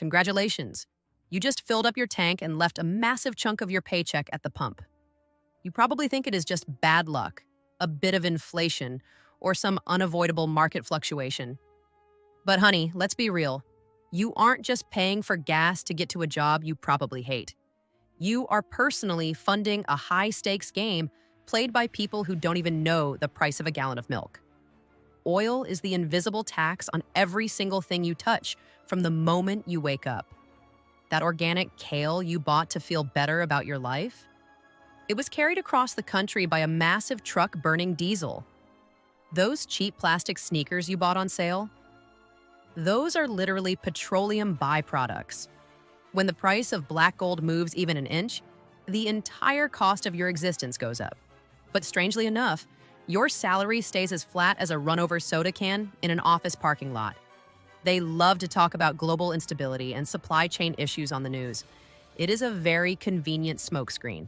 Congratulations. You just filled up your tank and left a massive chunk of your paycheck at the pump. You probably think it is just bad luck, a bit of inflation, or some unavoidable market fluctuation. But honey, let's be real. You aren't just paying for gas to get to a job you probably hate. You are personally funding a high-stakes game played by people who don't even know the price of a gallon of milk. Oil is the invisible tax on every single thing you touch from the moment you wake up. That organic kale you bought to feel better about your life? It was carried across the country by a massive truck burning diesel. Those cheap plastic sneakers you bought on sale? Those are literally petroleum byproducts. When the price of black gold moves even an inch, the entire cost of your existence goes up. But strangely enough, your salary stays as flat as a run-over soda can in an office parking lot. They love to talk about global instability and supply chain issues on the news. It is a very convenient smokescreen.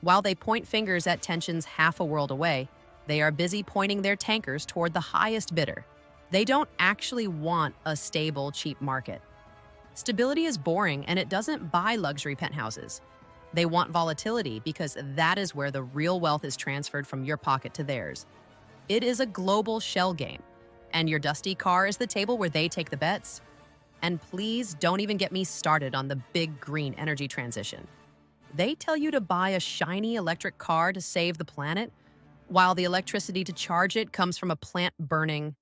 While they point fingers at tensions half a world away, they are busy pointing their tankers toward the highest bidder. They don't actually want a stable, cheap market. Stability is boring, and it doesn't buy luxury penthouses. They want volatility because that is where the real wealth is transferred from your pocket to theirs. It is a global shell game, and your dusty car is the table where they take the bets. And please don't even get me started on the big green energy transition. They tell you to buy a shiny electric car to save the planet, while the electricity to charge it comes from a plant burning,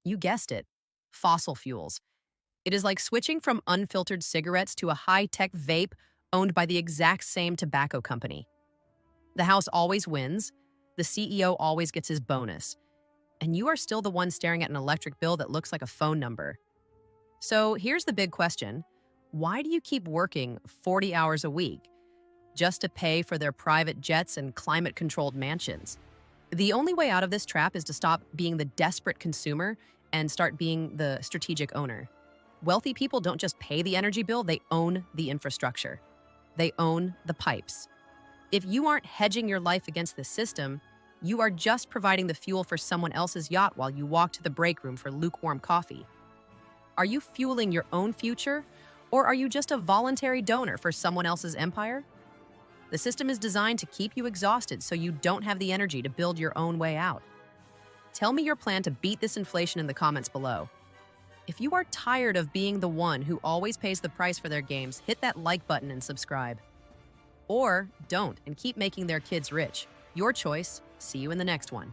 you guessed it, fossil fuels. It is like switching from unfiltered cigarettes to a high-tech vape owned by the exact same tobacco company. The house always wins, the CEO always gets his bonus, and you are still the one staring at an electric bill that looks like a phone number. So here's the big question. Why do you keep working 40 hours a week just to pay for their private jets and climate-controlled mansions? The only way out of this trap is to stop being the desperate consumer and start being the strategic owner. Wealthy people don't just pay the energy bill, they own the infrastructure. They own the pipes. If you aren't hedging your life against the system, you are just providing the fuel for someone else's yacht while you walk to the break room for lukewarm coffee. Are you fueling your own future, or are you just a voluntary donor for someone else's empire? The system is designed to keep you exhausted so you don't have the energy to build your own way out. Tell me your plan to beat this inflation in the comments below. If you are tired of being the one who always pays the price for their games, hit that like button and subscribe. Or don't and keep making their kids rich. Your choice. See you in the next one.